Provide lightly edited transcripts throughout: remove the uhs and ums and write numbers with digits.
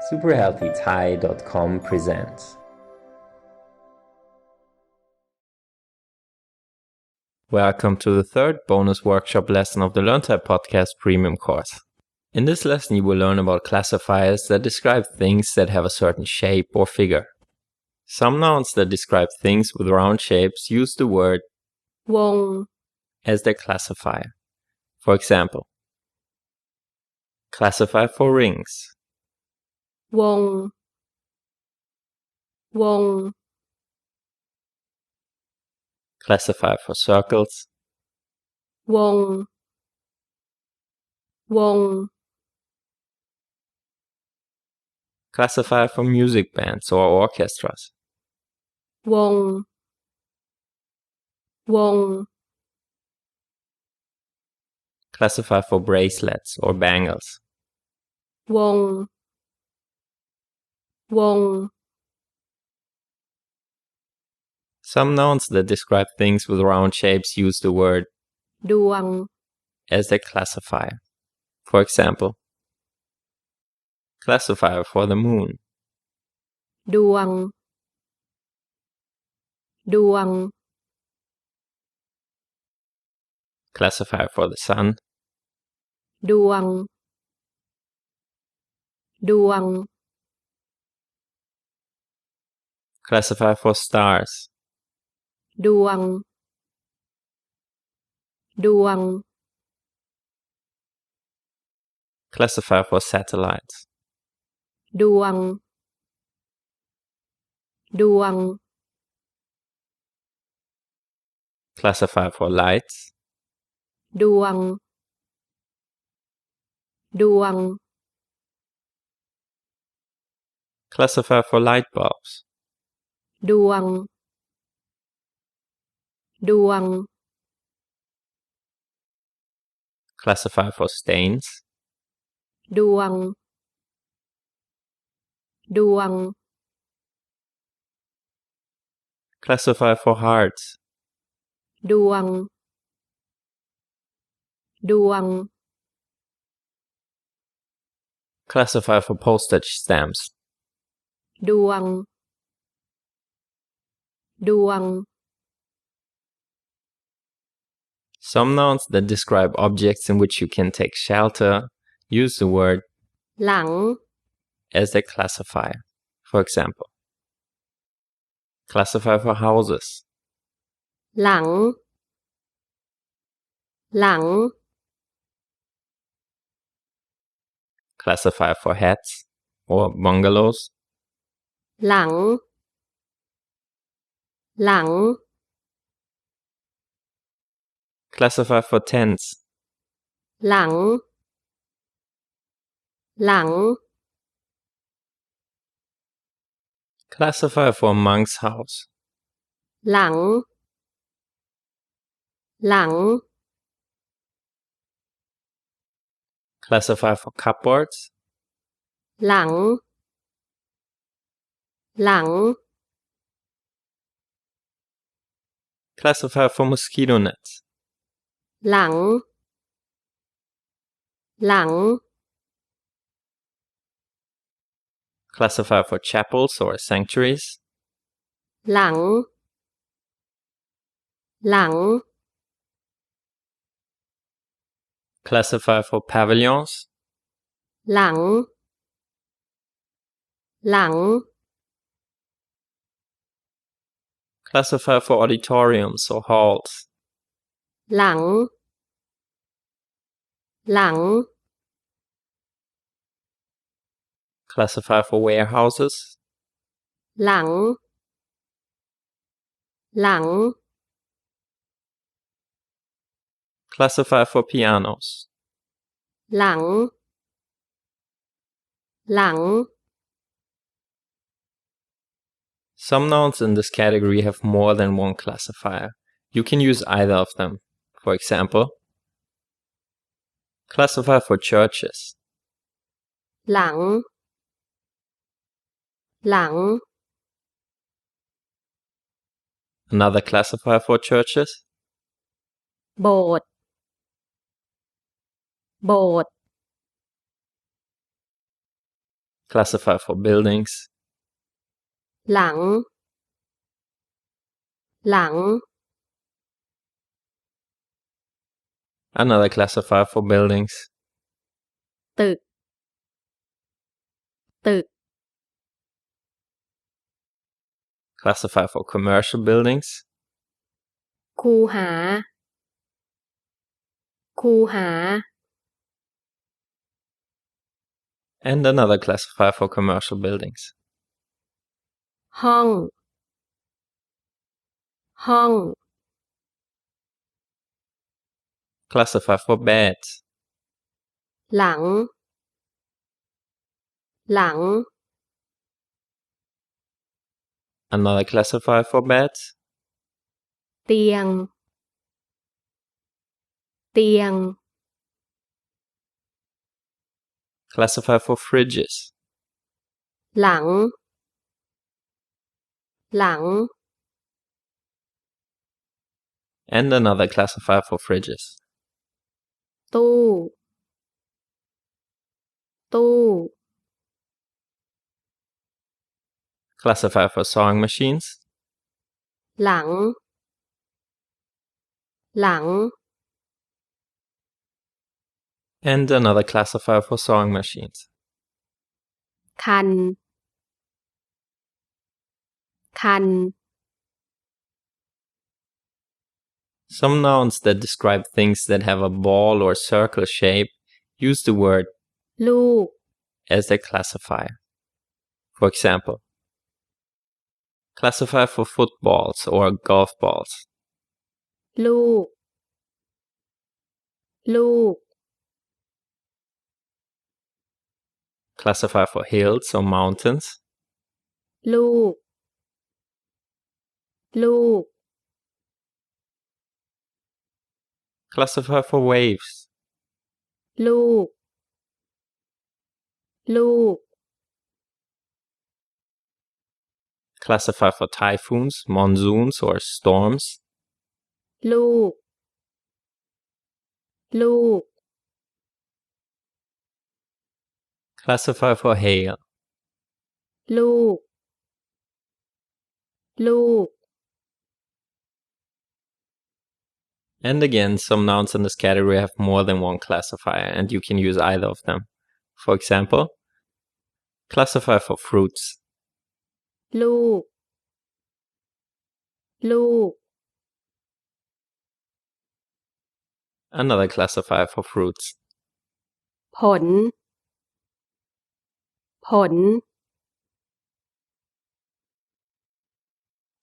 SuperHealthyThai.com presents. Welcome to the third bonus workshop lesson of the Learningthai podcast premium course. In this lesson you will learn about classifiers that describe things that have a certain shape or figure. Some nouns that describe things with round shapes use the word วง as their classifier. For example, classifier for rings, วง วง classifier for circles, วง วง classifier for music bands or orchestras, วง วง classifier for bracelets or bangles, วง วง Some nouns that describe things with round shapes use the word ดวง as their classifier. For example, classifier for the moon, ดวง ดวง classifier for the sun, ดวง ดวง classifier for stars, ดวง ดวง classifier for satellites, ดวง ดวง classifier for lights, ดวง ดวง classifier for light bulbs, ดวง ดวง classifier for stains, ดวง ดวง classifier for hearts, ดวง ดวง classifier for postage stamps, ดวง ดวง Some nouns that describe objects in which you can take shelter use the word หลัง as their classifier. For example, classifier for houses, หลัง หลัง classifier for hats or bungalows, หลัง หลัง classifier for tents, หลัง หลัง classifier for a monk's house, หลัง หลัง classifier for cupboards, หลัง หลัง classifier for mosquito nets, หลัง หลัง classifier for chapels or sanctuaries, หลัง หลัง classifier for pavilions, หลัง หลัง classifier for auditoriums or halls, หลัง หลัง classifier for warehouses, หลัง หลัง classifier for pianos, หลัง หลัง Some nouns in this category have more than one classifier. You can use either of them. For example, classifier for churches, หลัง หลัง another classifier for churches, โบสถ์ โบสถ์ Classifier for buildings. หลัง หลัง Another classifier for buildings. ตึก ตึก Classifier for commercial buildings. คูหา คูหา And another classifier for commercial buildings. ห้อง ห้อง Classifier for beds. หลัง หลัง Another classifier for beds. เตียง เตียง Classifier for fridges. หลัง หลัง And another classifier for fridges. ตู้ ตู้ Classifier for sewing machines. หลัง หลัง And another classifier for sewing machines. คัน คัน Some nouns that describe things that have a ball or circle shape use the word ลูก as their classifier. For example, classifier for footballs or golf balls. ลูก ลูก Classifier for hills or mountains. ลูก ลูก Classifier for waves. ลูก ลูก Classifier for typhoons, monsoons, or storms. ลูก ลูก Classifier for hail. ลูก ลูก And again, some nouns in this category have more than one classifier, and you can use either of them. For example, classifier for fruits. ลูก ลูก Another classifier for fruits. ผล ผล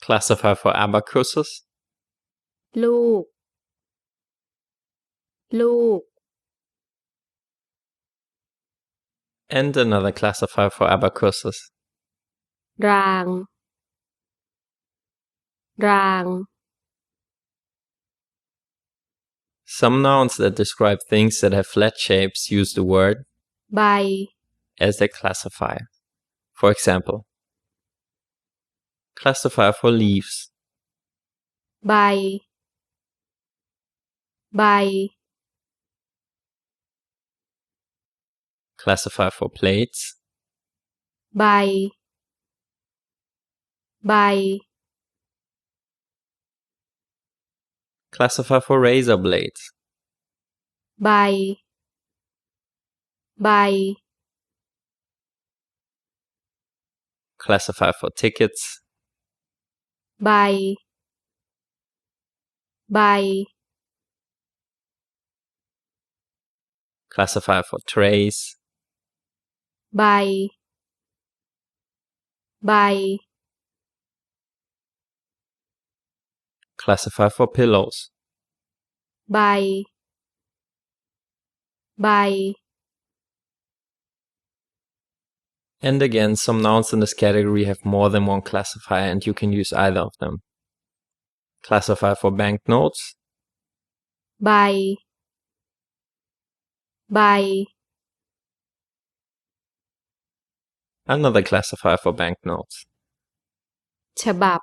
Classifier for abacuses. ลูก ลูก And another classifier for abacuses. ราง ราง Some nouns that describe things that have flat shapes use the word ใบ as their classifier. For example, classifier for leaves. ใบ ใบ Classifier for plates. ใบ ใบ Classifier for razor blades. ใบ ใบ Classifier for tickets. ใบ ใบ Classifier for trays. ใบ ใบ Classifier for pillows. ใบ ใบ And again, some nouns in this category have more than one classifier, and you can use either of them. Classifier for banknotes. ใบ ใบ Another classifier for banknotes. ฉบับ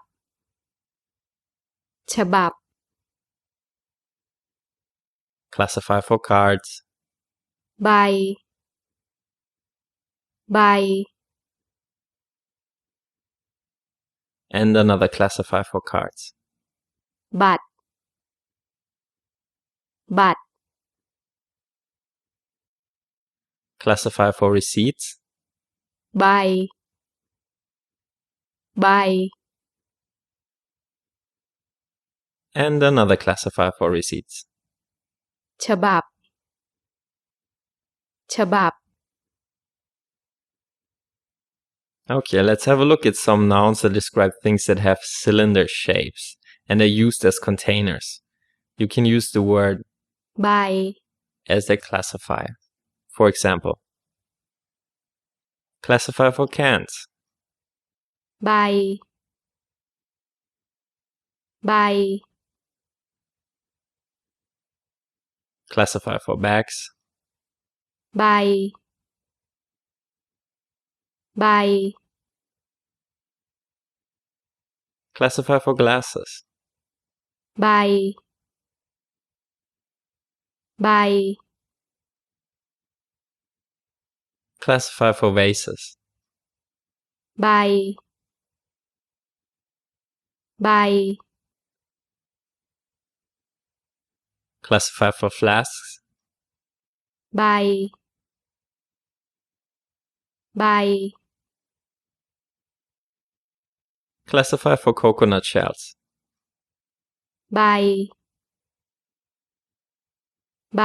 ฉบับ Classifier for cards. ใบ ใบ and another classifier for cards. บัตร บัตร Classifier for receipts, ใบ ใบ and another classifier for receipts. ฉบับ ฉบับ Okay, let's have a look at some nouns that describe things that have cylinder shapes and are used as containers. You can use the word ใบ as a classifier. For example, classifier for cans, ใบ ใบ classifier for bags, ใบ ใบ classifier for glasses, ใบ ใบ classifier for vases, ใบ ใบ classifier for flasks, ใบ ใบ classifier for coconut shells, ใบ ใบ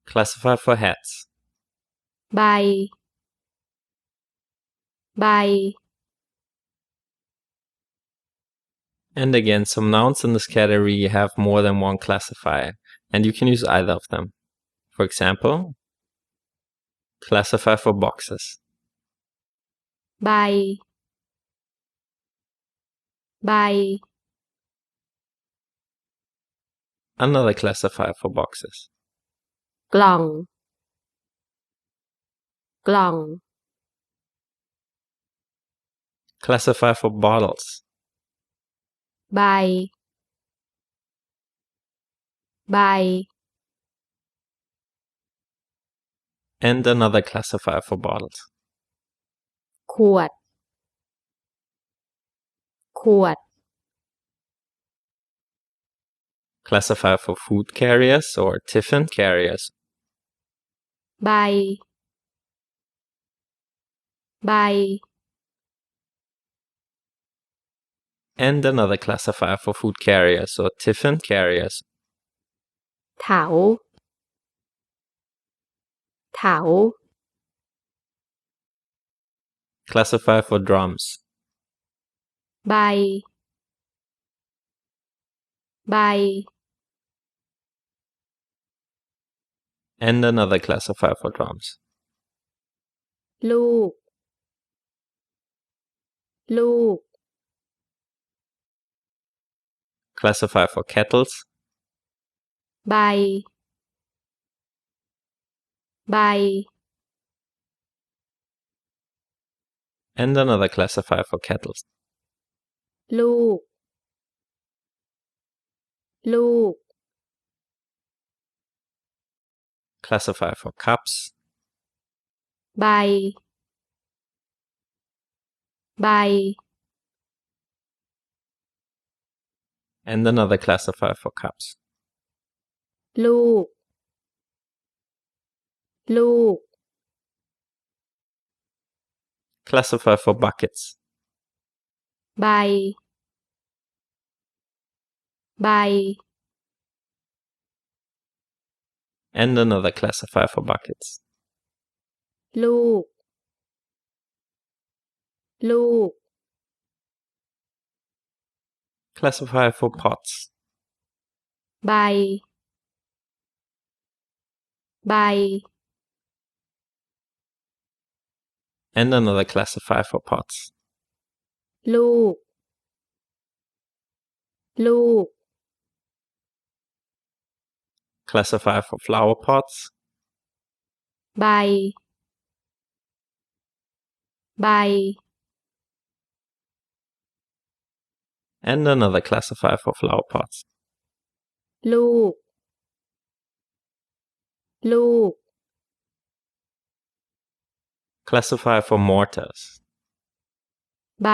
classifier for hats, ใบ ใบ and again, some nouns in this category have more than one classifier, and you can use either of them. For example, classifier for boxes, ใบ ใบ another classifier for boxes, กล่อง กล่อง classifier for bottles, ใบ ใบ and another classifier for bottles, ขวด ขวด classifier for food carriers or tiffin carriers, ใบ ใบ and another classifier for food carriers or tiffin carriers, เถา เถา classifier for drums, ใบ ใบ and another classifier for drums, ลูก ลูก classifier for kettles, ใบ ใบ and another classifier for kettles, ลูก ลูก classifier for cups, ใบ ใบ and another classifier for cups, ลูก ลูก classifier for buckets, ใบ ใบ and another classifier for buckets, ลูก ลูก classifier for pots, ใบ ใบ and another classifier for pots, ลูก ลูก classifier for flower pots, ใบ ใบ and another classifier for flower pots, ลูก ลูก classifier for mortars, ใบ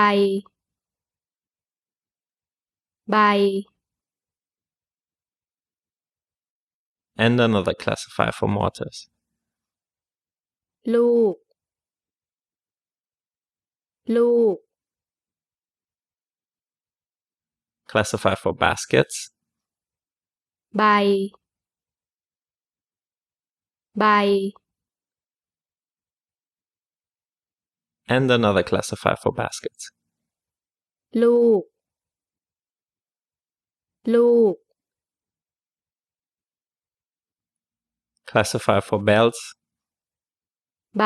ใบ and another classifier for mortars. ลูก ลูก Classifier for baskets, ใบ ใบ and another classifier for baskets. ลูก ลูก Classifier for belts, ใบ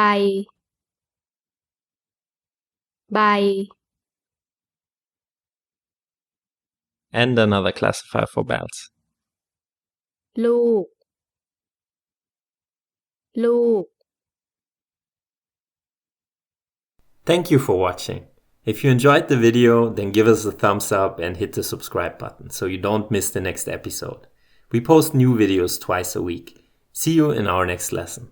ใบ and another classifier for belts. ลูก ลูก Thank you for watching. If you enjoyed the video, then give us a thumbs up and hit the subscribe button so you don't miss the next episode. We post new videos twice a week. See you in our next lesson.